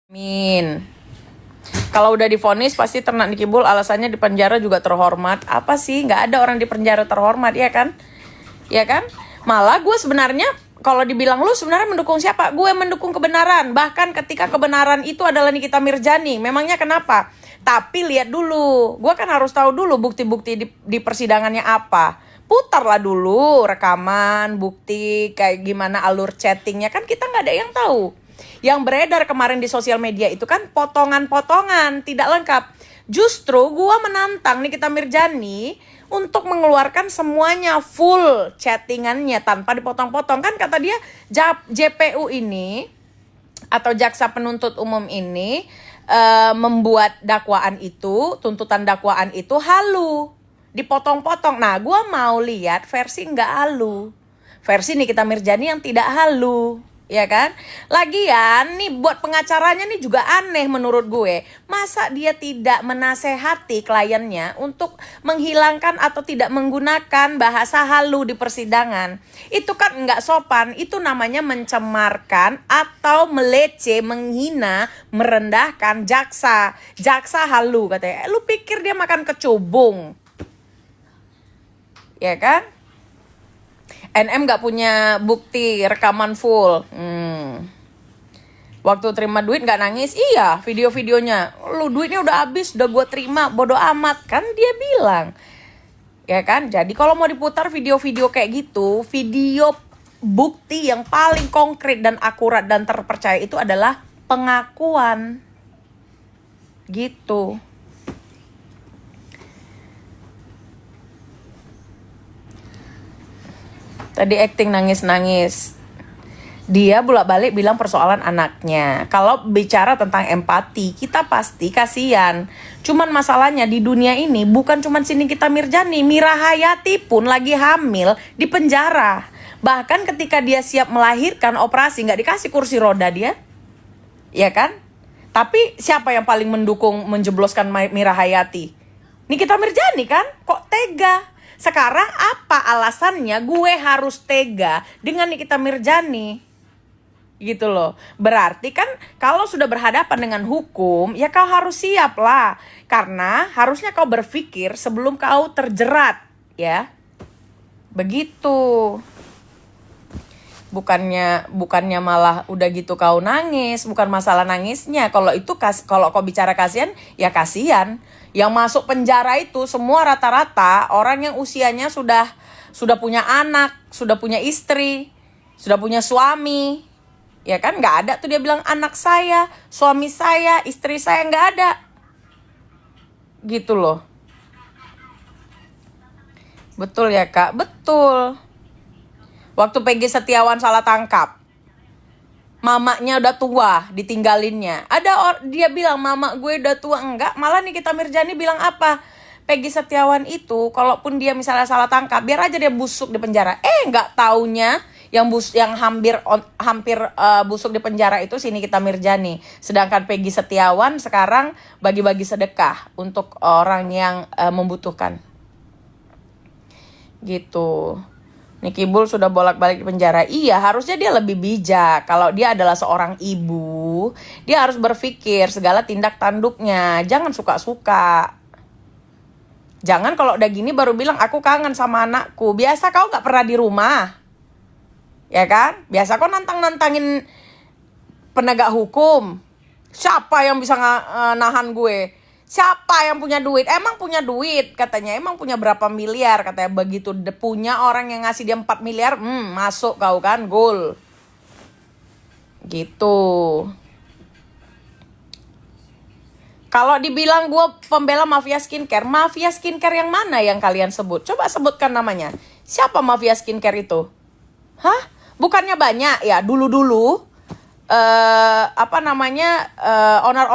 Min. Kalau udah divonis pasti ternak Nikibul alasannya di penjara juga terhormat. Apa sih? Nggak ada orang di penjara terhormat, ya kan? Ya kan? Malah gue sebenarnya kalau dibilang lu sebenarnya mendukung siapa? Gue mendukung kebenaran. Bahkan ketika kebenaran itu adalah Nikita Mirzani. Memangnya kenapa? Tapi lihat dulu. Gue kan harus tahu dulu bukti-bukti di persidangannya apa. Putarlah dulu rekaman, bukti, kayak gimana alur chattingnya. Kan kita nggak ada yang tahu. Yang beredar kemarin di sosial media itu kan potongan-potongan, tidak lengkap. Justru gue menantang Nikita Mirzani untuk mengeluarkan semuanya full chattingannya tanpa dipotong-potong. Kan kata dia JPU ini atau jaksa penuntut umum ini membuat dakwaan itu, tuntutan dakwaan itu halu, dipotong-potong. Nah, gue mau lihat versi nggak halu, versi Nikita Mirzani yang tidak halu. Ya kan? Lagian nih buat pengacaranya nih juga aneh menurut gue. Masa dia tidak menasehati kliennya untuk menghilangkan atau tidak menggunakan bahasa halu di persidangan. Itu kan nggak sopan. Itu namanya mencemarkan atau melece, menghina, merendahkan jaksa. Jaksa halu katanya. Lu pikir dia makan kecubung? Ya kan? NM gak punya bukti rekaman full. Waktu terima duit gak nangis? Iya, video-videonya. Lu duitnya udah habis, udah gue terima, bodo amat. Kan dia bilang. Ya kan? Jadi kalau mau diputar video-video kayak gitu, video bukti yang paling konkret dan akurat dan terpercaya itu adalah pengakuan. Gitu. Tadi acting nangis-nangis. Dia bolak-balik bilang persoalan anaknya. Kalau bicara tentang empati, kita pasti kasihan. Cuman masalahnya di dunia ini bukan cuman si Nikita Mirzani, Mira Hayati pun lagi hamil di penjara. Bahkan ketika dia siap melahirkan operasi nggak dikasih kursi roda dia. Ya kan? Tapi siapa yang paling mendukung menjebloskan Mira Hayati? Nikita Mirzani kan? Kok tega? Sekarang apa alasannya gue harus tega dengan Nikita Mirzani? Gitu loh. Berarti kan kalau sudah berhadapan dengan hukum, ya kau harus siap lah. Karena harusnya kau berpikir sebelum kau terjerat, ya. Begitu. Bukannya malah udah gitu kau nangis, bukan masalah nangisnya. Kalau itu kalau kau bicara kasihan, ya kasihan. Yang masuk penjara itu semua rata-rata orang yang usianya sudah punya anak, sudah punya istri, sudah punya suami. Ya kan, nggak ada tuh dia bilang anak saya, suami saya, istri saya, nggak ada. Gitu loh. Betul ya Kak, betul. Waktu Peggy Setiawan salah tangkap, mamanya udah tua, ditinggalinnya. Dia bilang mama gue udah tua. Enggak, malah Nikita Mirzani bilang apa? Peggy Setiawan itu kalaupun dia misalnya salah tangkap, biar aja dia busuk di penjara. Enggak taunya yang hampir busuk di penjara itu si Nikita Mirzani. Sedangkan Peggy Setiawan sekarang bagi-bagi sedekah untuk orang yang membutuhkan. Gitu. Nikibul sudah bolak-balik di penjara. Iya, harusnya dia lebih bijak. Kalau dia adalah seorang ibu, dia harus berpikir segala tindak tanduknya. Jangan suka-suka. Jangan kalau udah gini baru bilang aku kangen sama anakku. Biasa kau gak pernah di rumah. Ya kan? Biasa kau nantang-nantangin penegak hukum. Siapa yang bisa nahan gue? Siapa yang punya duit? Emang punya duit katanya. Emang punya berapa miliar katanya. Begitu punya orang yang ngasih dia 4 miliar, masuk kau kan, gol. Gitu. Kalau dibilang gue pembela mafia skincare yang mana yang kalian sebut? Coba sebutkan namanya. Siapa mafia skincare itu? Hah? Bukannya banyak ya dulu-dulu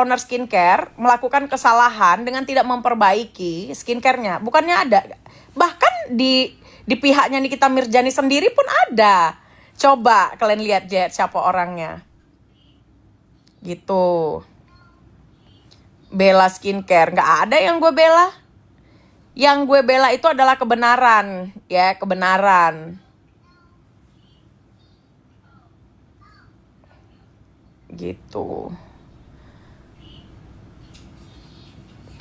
owner skincare melakukan kesalahan dengan tidak memperbaiki skincare-nya. Bukannya ada. Bahkan di pihaknya Nikita Mirzani sendiri pun ada. Coba kalian lihat siapa orangnya. Gitu. Bela skincare. Nggak ada yang gue bela. Yang gue bela itu adalah kebenaran. Ya, kebenaran. Gitu.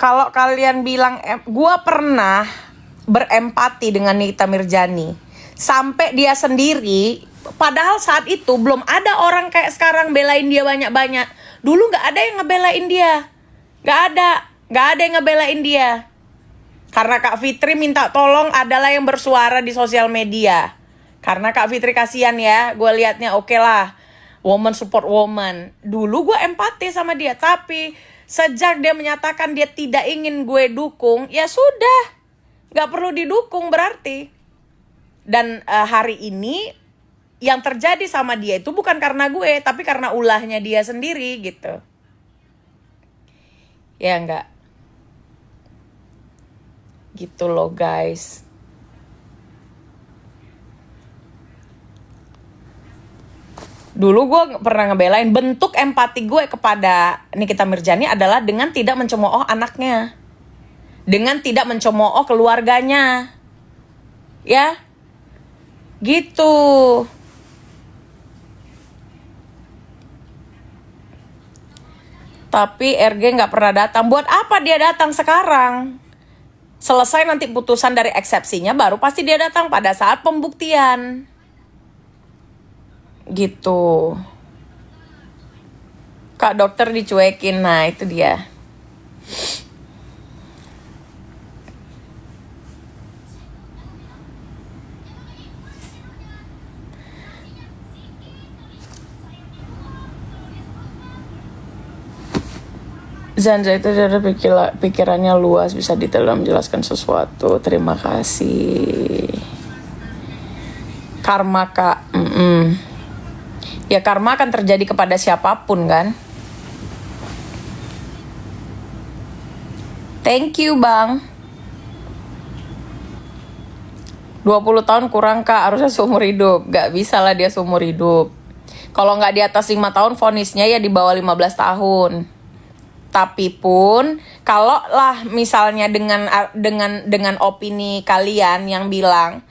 Kalau kalian bilang, gue pernah berempati dengan Nikita Mirjani sampai dia sendiri, padahal saat itu belum ada orang kayak sekarang belain dia banyak-banyak. Dulu nggak ada yang ngebelain dia, nggak ada yang ngebelain dia. Karena Kak Fitri minta tolong adalah yang bersuara di sosial media. Karena Kak Fitri kasihan ya, gue liatnya oke lah, woman support woman. Dulu gue empati sama dia, tapi sejak dia menyatakan dia tidak ingin gue dukung, ya sudah, gak perlu didukung berarti. Dan hari ini yang terjadi sama dia itu bukan karena gue, tapi karena ulahnya dia sendiri gitu. Ya enggak? Gitu loh guys. Dulu gue pernah ngebelain, bentuk empati gue kepada Nikita Mirjani adalah dengan tidak mencemooh anaknya, dengan tidak mencemooh keluarganya, ya, gitu. Tapi RG nggak pernah datang. Buat apa dia datang sekarang? Selesai nanti putusan dari eksepsinya, baru pasti dia datang pada saat pembuktian. Gitu. Kak dokter dicuekin, nah itu dia. Zanza itu ada pikirannya luas, bisa detail dalam menjelaskan sesuatu. Terima kasih. Karma kak, ya karma akan terjadi kepada siapapun kan. Thank you bang. 20 tahun kurang kak, harusnya seumur hidup. Gak bisa lah dia seumur hidup. Kalau gak di atas 5 tahun, vonisnya ya di bawah 15 tahun. Tapi pun kalau lah misalnya dengan opini kalian yang bilang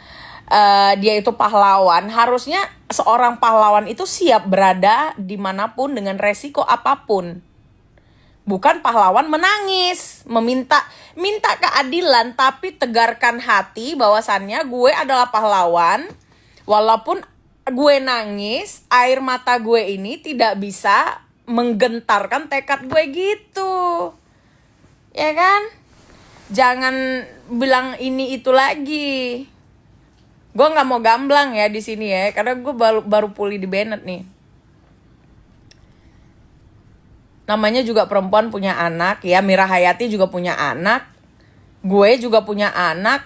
dia itu pahlawan, harusnya seorang pahlawan itu siap berada dimanapun dengan resiko apapun. Bukan pahlawan menangis, minta keadilan, tapi tegarkan hati bahwasannya gue adalah pahlawan. Walaupun gue nangis, air mata gue ini tidak bisa menggentarkan tekad gue gitu, ya kan? Jangan bilang ini itu lagi. Gue nggak mau gamblang ya di sini ya, karena gue baru pulih di Bennett nih. Namanya juga perempuan punya anak ya, Mira Hayati juga punya anak, gue juga punya anak.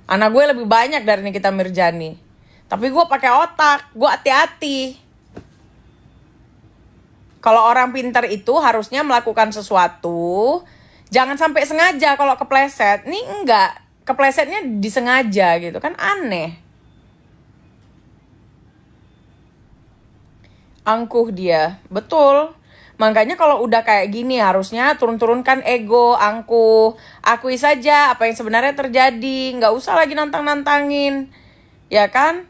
Anak gue lebih banyak dari Nikita Mirjani, tapi gue pakai otak, gue hati-hati. Kalau orang pintar itu harusnya melakukan sesuatu, jangan sampai sengaja. Kalau kepleset, nih enggak, keplesetnya disengaja gitu kan, aneh. Angkuh dia, betul. Makanya kalau udah kayak gini harusnya turun-turunkan ego, angkuh, akui saja apa yang sebenarnya terjadi, nggak usah lagi nantang-nantangin, ya kan?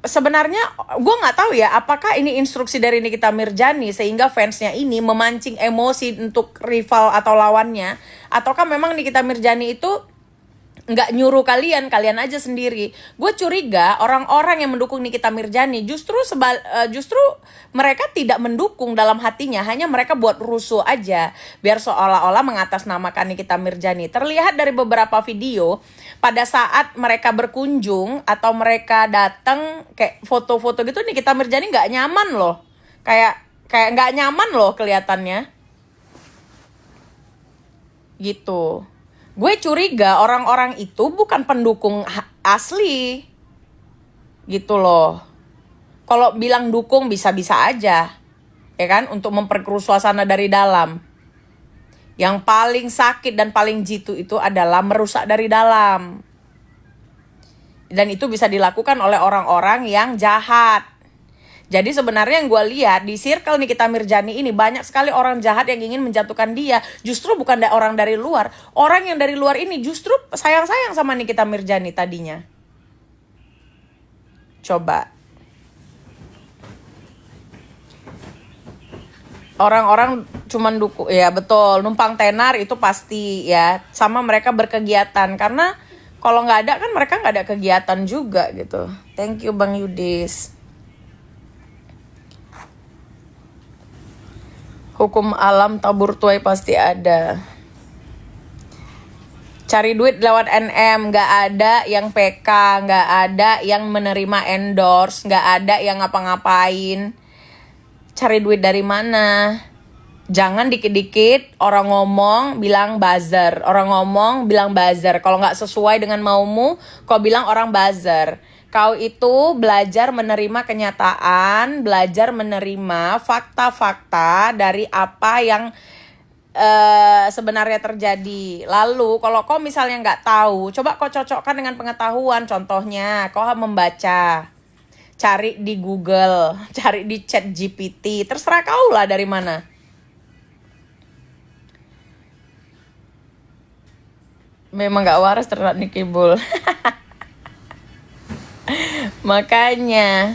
Sebenarnya gue nggak tahu ya apakah ini instruksi dari Nikita Mirjani sehingga fansnya ini memancing emosi untuk rival atau lawannya, ataukah memang Nikita Mirjani itu nggak nyuruh kalian aja sendiri. Gue curiga orang-orang yang mendukung Nikita Mirjani justru mereka tidak mendukung dalam hatinya, hanya mereka buat rusuh aja biar seolah-olah mengatasnamakan Nikita Mirjani. Terlihat dari beberapa video pada saat mereka berkunjung atau mereka datang kayak foto-foto gitu, Nikita Mirjani nggak nyaman loh, kayak nggak nyaman loh kelihatannya gitu. Gue curiga orang-orang itu bukan pendukung asli gitu loh. Kalau bilang dukung bisa-bisa aja, ya kan, untuk memperkeruh suasana dari dalam. Yang paling sakit dan paling jitu itu adalah merusak dari dalam. Dan itu bisa dilakukan oleh orang-orang yang jahat. Jadi sebenarnya yang gue lihat di circle Nikita Mirjani ini banyak sekali orang jahat yang ingin menjatuhkan dia. Justru bukan orang dari luar. Orang yang dari luar ini justru sayang-sayang sama Nikita Mirjani tadinya. Coba. Orang-orang cuman ya betul, numpang tenar itu pasti ya, sama mereka berkegiatan, karena kalau nggak ada kan mereka nggak ada kegiatan juga gitu. Thank you Bang Yudis. Hukum alam tabur tuai pasti ada. Cari duit lewat NM, nggak ada yang PK, nggak ada yang menerima endorse, nggak ada yang ngapa-ngapain. Cari duit dari mana? Jangan dikit-dikit orang ngomong bilang buzzer, orang ngomong bilang buzzer. Kalau nggak sesuai dengan maumu, kau bilang orang buzzer. Kau itu belajar menerima kenyataan, belajar menerima fakta-fakta dari apa yang sebenarnya terjadi. Lalu kalau kau misalnya nggak tahu, coba kau cocokkan dengan pengetahuan. Contohnya, kau membaca, cari di Google, cari di Chat GPT, terserah kau lah dari mana. Memang nggak waras ternak Nikibul. Makanya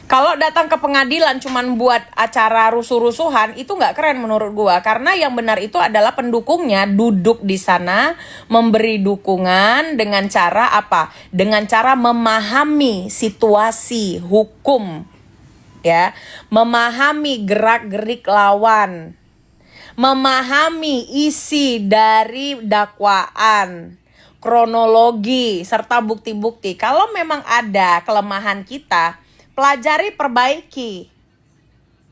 kalau datang ke pengadilan cuman buat acara rusuh-rusuhan, itu nggak keren menurut gua. Karena yang benar itu adalah pendukungnya duduk di sana, memberi dukungan dengan cara apa? Dengan cara memahami situasi hukum, ya, memahami gerak-gerik lawan, memahami isi dari dakwaan, kronologi, serta bukti-bukti. Kalau memang ada kelemahan kita, pelajari, perbaiki,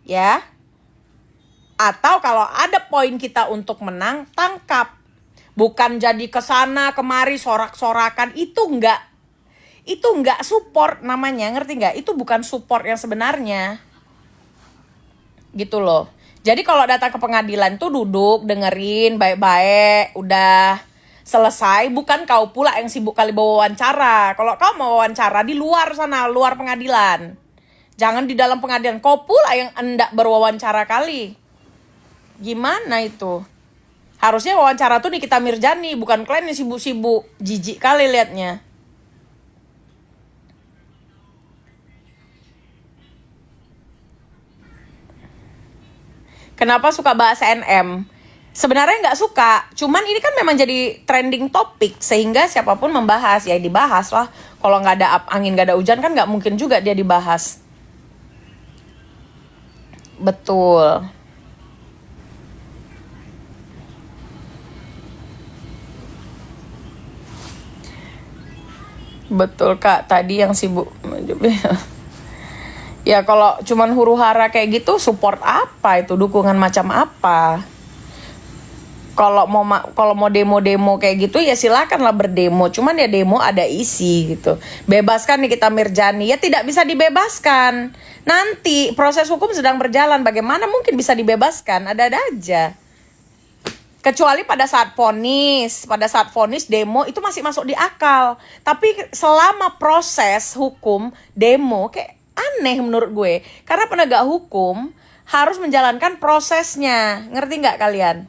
ya. Atau kalau ada poin kita untuk menang, tangkap. Bukan jadi kesana kemari sorak-sorakan, itu enggak support namanya, ngerti nggak? Itu bukan support yang sebenarnya, gitu loh. Jadi kalau datang ke pengadilan tuh duduk, dengerin baik-baik, udah selesai. Bukan kau pula yang sibuk kali bawa wawancara. Kalau kau mau wawancara di luar sana, luar pengadilan, jangan di dalam pengadilan. Kau pula yang hendak berwawancara kali. Gimana itu? Harusnya wawancara tuh Nikita Mirjani, bukan kalian yang sibuk-sibuk. Jijik kali liatnya. Kenapa suka bahas NM? Sebenarnya nggak suka, cuman ini kan memang jadi trending topik, sehingga siapapun membahas, ya dibahas lah. Kalau nggak ada angin, nggak ada hujan kan nggak mungkin juga dia dibahas. Betul. Betul Kak, tadi yang sibuk. Ya kalau cuman huru-hara kayak gitu, support apa itu, dukungan macam apa? Kalau mau demo-demo kayak gitu ya silakanlah berdemo, cuman ya demo ada isi gitu. Bebaskan Nikita Mirjani, ya tidak bisa dibebaskan. Nanti proses hukum sedang berjalan, bagaimana mungkin bisa dibebaskan? Ada-ada aja. Kecuali pada saat vonis demo itu masih masuk di akal. Tapi selama proses hukum demo kayak aneh menurut gue. Karena penegak hukum harus menjalankan prosesnya, ngerti nggak kalian?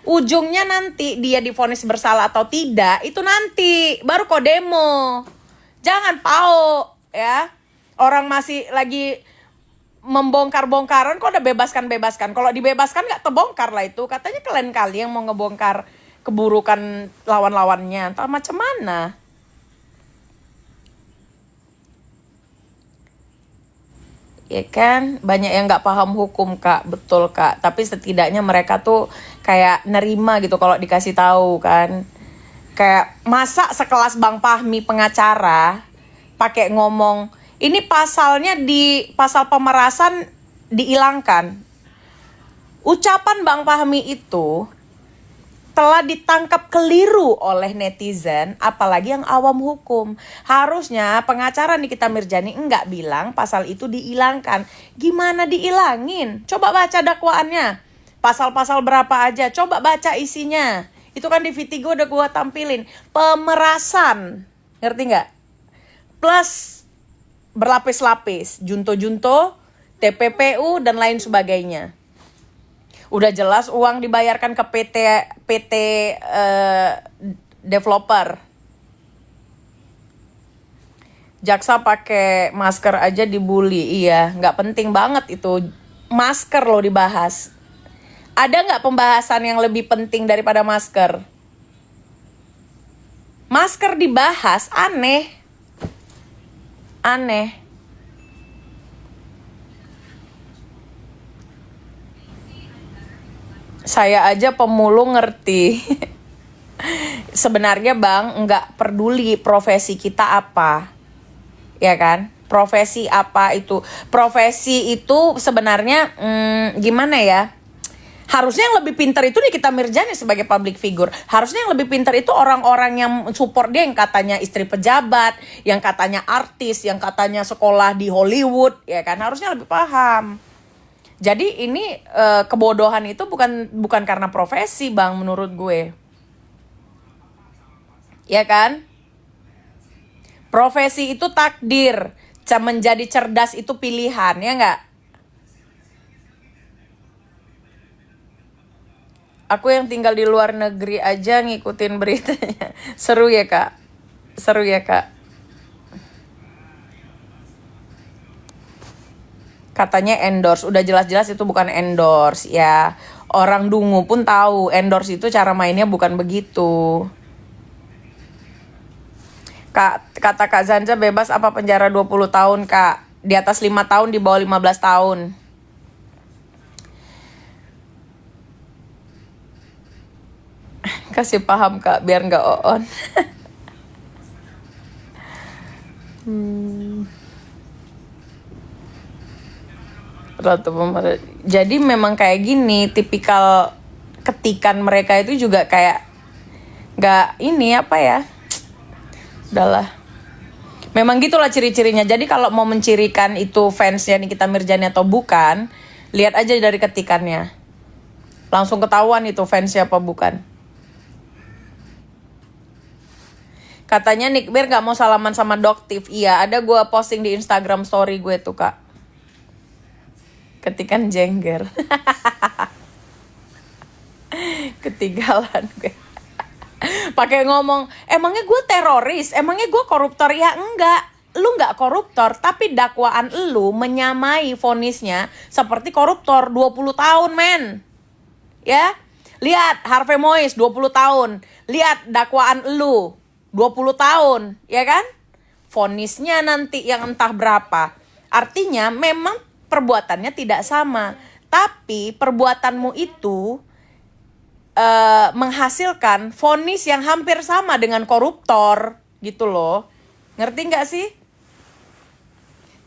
Ujungnya nanti dia divonis bersalah atau tidak, itu nanti baru kok demo. Jangan pau ya. Orang masih lagi membongkar-bongkaran kok udah bebaskan. Kalau dibebaskan nggak terbongkar lah itu. Katanya kalian kali yang mau ngebongkar keburukan lawan-lawannya. Entah macam mana. Ya kan, banyak yang nggak paham hukum Kak, betul Kak. Tapi setidaknya mereka tuh kayak nerima gitu kalau dikasih tahu kan. Kayak masa sekelas Bang Fahmi pengacara pakai ngomong ini pasalnya di pasal pemerasan dihilangkan. Ucapan Bang Fahmi itu telah ditangkap keliru oleh netizen, apalagi yang awam hukum. Harusnya pengacara Nikita Mirjani enggak bilang pasal itu dihilangkan. Gimana dihilangin? Coba baca dakwaannya. Pasal-pasal berapa aja? Coba baca isinya. Itu kan di Vitigo udah gua tampilin. Pemerasan. Ngerti nggak? Plus berlapis-lapis. Junto-junto, TPPU, dan lain sebagainya. Udah jelas uang dibayarkan ke PT developer. Jaksa pakai masker aja dibully. Iya, nggak penting banget itu. Masker loh dibahas. Ada nggak pembahasan yang lebih penting daripada masker? Masker dibahas, aneh. Aneh. Saya aja pemulung ngerti. Sebenarnya Bang, nggak peduli profesi kita apa. Ya kan? Profesi apa itu? Profesi itu sebenarnya gimana ya? Harusnya yang lebih pintar itu Nikita Mirzani sebagai public figure. Harusnya yang lebih pintar itu orang-orang yang support dia, yang katanya istri pejabat, yang katanya artis, yang katanya sekolah di Hollywood, ya kan? Harusnya lebih paham. Jadi ini kebodohan itu bukan karena profesi Bang, menurut gue. Ya kan? Profesi itu takdir, menjadi cerdas itu pilihan, ya nggak? Aku yang tinggal di luar negeri aja ngikutin beritanya. Seru ya Kak? Seru ya Kak? Katanya endorse, udah jelas-jelas itu bukan endorse ya. Orang dungu pun tahu endorse itu cara mainnya bukan begitu. Kata Kak Zanja, bebas apa penjara 20 tahun Kak? Di atas 5 tahun, di bawah 15 tahun. Kasih paham Kak, biar nggak on. Ratu pemerintah. Jadi memang kayak gini, tipikal ketikan mereka itu juga kayak nggak ini apa ya? Udahlah. Memang gitulah ciri-cirinya. Jadi kalau mau mencirikan itu fansnya Nikita Mirzani atau bukan, lihat aja dari ketikannya. Langsung ketahuan itu fansnya apa bukan. Katanya Nick Bir gak mau salaman sama Doktif. Iya, ada gue posting di Instagram story gue tuh Kak. Ketikan jengger. Ketinggalan gue. Pakai ngomong, emangnya gue teroris, emangnya gue koruptor? Ya enggak, lu enggak koruptor, tapi dakwaan lu menyamai vonisnya seperti koruptor 20 tahun men. Ya, lihat Harvey Mois 20 tahun, lihat dakwaan lu 20 tahun, ya kan? Vonisnya nanti yang entah berapa. Artinya memang perbuatannya tidak sama, tapi perbuatanmu itu menghasilkan vonis yang hampir sama dengan koruptor gitu loh. Ngerti nggak sih?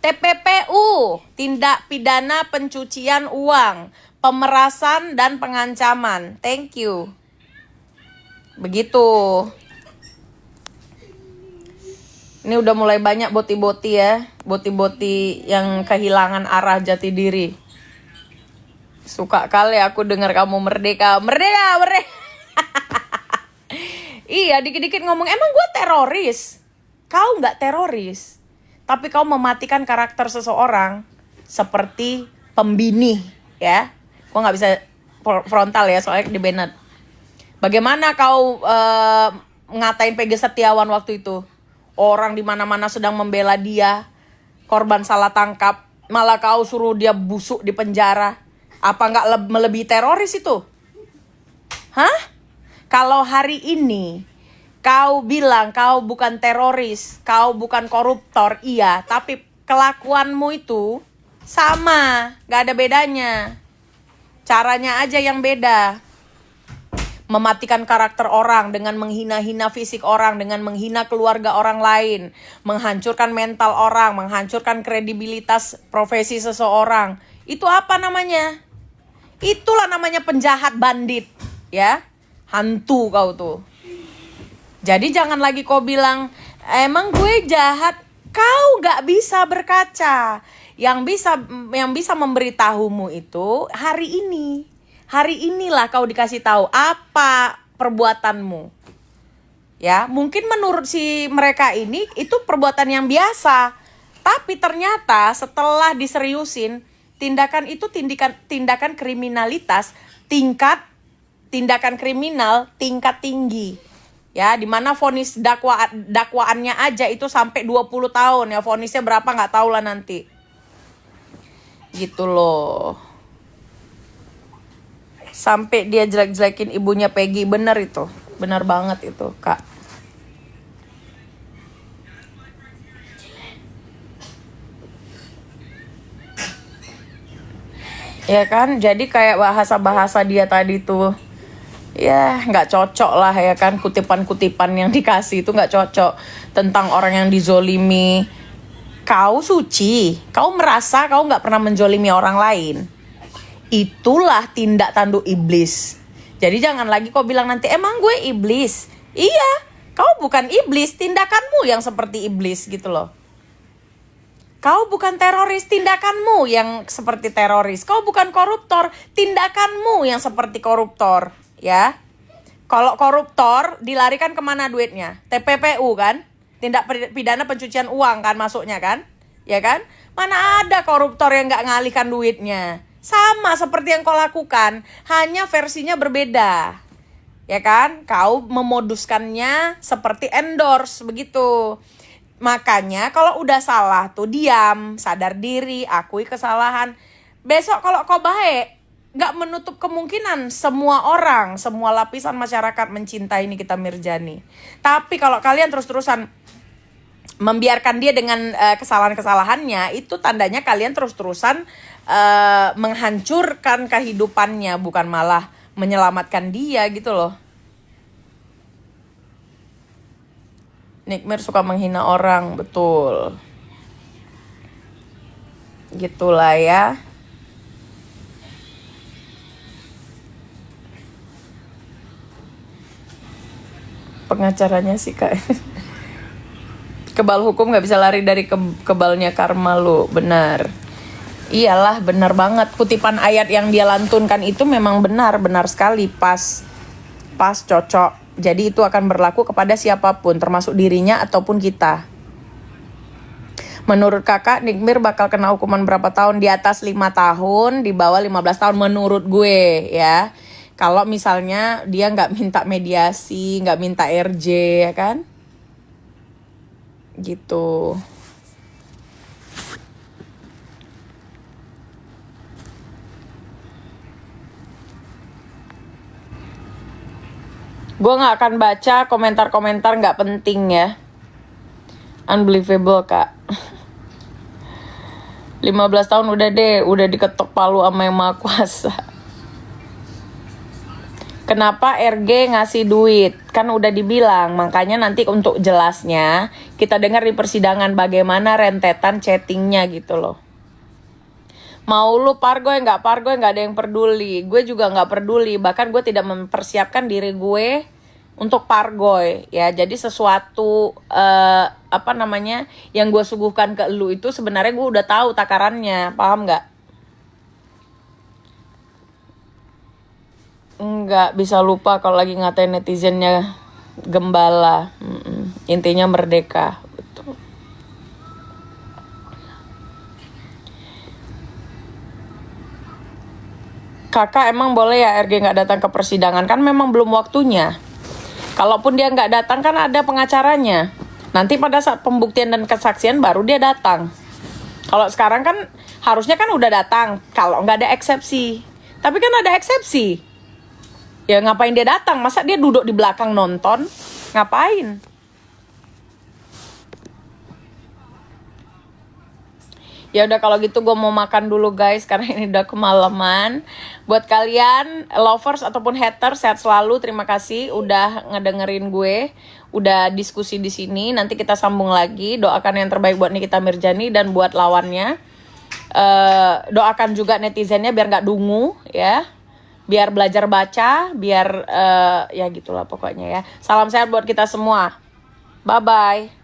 TPPU, tindak pidana pencucian uang, pemerasan dan pengancaman. Thank you. Begitu. Ini udah mulai banyak boti-boti ya, boti-boti yang kehilangan arah jati diri. Suka kali aku dengar kamu merdeka. Iya, dikit-dikit ngomong, emang gue teroris? Kau nggak teroris, tapi kau mematikan karakter seseorang seperti pembinih, ya. Gue nggak bisa frontal ya, soalnya di Bennett. Bagaimana kau ngatain PG Setiawan waktu itu? Orang di mana-mana sedang membela dia, korban salah tangkap, malah kau suruh dia busuk di penjara. Apa nggak melebihi teroris itu? Hah? Kalau hari ini kau bilang kau bukan teroris, kau bukan koruptor, iya, tapi kelakuanmu itu sama, nggak ada bedanya. Caranya aja yang beda. Mematikan karakter orang dengan menghina-hina fisik orang, dengan menghina keluarga orang lain, menghancurkan mental orang, menghancurkan kredibilitas profesi seseorang. Itu apa namanya? Itulah namanya penjahat bandit, ya. Hantu kau tuh. Jadi jangan lagi kau bilang, emang gue jahat. Kau gak bisa berkaca. Yang bisa memberitahumu itu hari ini. Hari inilah kau dikasih tahu apa perbuatanmu. Ya, mungkin menurut si mereka ini itu perbuatan yang biasa. Tapi ternyata setelah diseriusin, tindakan itu tindakan kriminalitas tindakan kriminal tingkat tinggi. Ya, dimana vonis dakwaannya aja itu sampai 20 tahun ya, vonisnya berapa nggak tahu lah nanti. Gitu loh. Sampai dia jelek-jelekin ibunya Peggy, bener itu. Bener banget itu, Kak. Ya kan, jadi kayak bahasa-bahasa dia tadi tuh, ya nggak cocok lah ya kan, kutipan-kutipan yang dikasih itu nggak cocok tentang orang yang dizolimi. Kau suci, kau merasa kau nggak pernah menjolimi orang lain. Itulah tindak tanduk iblis. Jadi jangan lagi kau bilang nanti emang gue iblis. Iya, kau bukan iblis, tindakanmu yang seperti iblis gitu loh. Kau bukan teroris, tindakanmu yang seperti teroris. Kau bukan koruptor, tindakanmu yang seperti koruptor, ya. Kalau koruptor dilarikan kemana duitnya? TPPU kan? Tindak pidana pencucian uang kan masuknya kan? Ya kan? Mana ada koruptor yang nggak ngalihkan duitnya? Sama seperti yang kau lakukan, hanya versinya berbeda. Ya kan? Kau memoduskannya seperti endorse begitu. Makanya kalau udah salah tuh diam, sadar diri, akui kesalahan. Besok kalau kau baik, gak menutup kemungkinan semua orang, semua lapisan masyarakat mencintai Nikita Mirzani. Tapi kalau kalian terus-terusan membiarkan dia dengan kesalahan-kesalahannya, itu tandanya kalian terus-terusan menghancurkan kehidupannya, bukan malah menyelamatkan dia gitu loh. Nick Mir suka menghina orang, betul. Gitulah ya. Pengacaranya sih Kak. Kebal hukum gak bisa lari dari kebalnya karma lu, benar. Iyalah, benar banget. Kutipan ayat yang dia lantunkan itu memang benar sekali, pas cocok. Jadi itu akan berlaku kepada siapapun, termasuk dirinya ataupun kita. Menurut kakak, Nick Mir bakal kena hukuman berapa tahun? Di atas 5 tahun, di bawah 15 tahun menurut gue ya. Kalau misalnya dia nggak minta mediasi, nggak minta RJ ya kan? Gitu. Gue gak akan baca komentar-komentar gak penting ya. Unbelievable Kak. 15 tahun udah deh, udah diketok palu sama yang maha kuasa. Kenapa RG ngasih duit? Kan udah dibilang, makanya nanti untuk jelasnya kita dengar di persidangan bagaimana rentetan chattingnya gitu loh. Mau lu pargoy nggak ada yang peduli. Gue juga nggak peduli. Bahkan gue tidak mempersiapkan diri gue untuk pargoy ya. Jadi sesuatu yang gue suguhkan ke lu itu sebenarnya gue udah tahu takarannya. Paham nggak? Nggak bisa lupa kalau lagi ngatain netizennya gembala. Intinya merdeka. Kakak emang boleh ya RG nggak datang ke persidangan? Kan memang belum waktunya. Kalaupun dia nggak datang kan ada pengacaranya. Nanti pada saat pembuktian dan kesaksian baru dia datang. Kalau sekarang kan harusnya kan udah datang. Kalau nggak ada eksepsi. Tapi kan ada eksepsi. Ya ngapain dia datang? Masa dia duduk di belakang nonton? Ngapain? Ya udah kalau gitu gue mau makan dulu guys karena ini udah kemalaman. Buat kalian lovers ataupun haters sehat selalu. Terima kasih udah ngedengerin gue, udah diskusi di sini. Nanti kita sambung lagi. Doakan yang terbaik buat Nikita Mirzani dan buat lawannya. Doakan juga netizennya biar nggak dungu ya. Biar belajar baca, biar ya gitulah pokoknya ya. Salam sehat buat kita semua. Bye bye.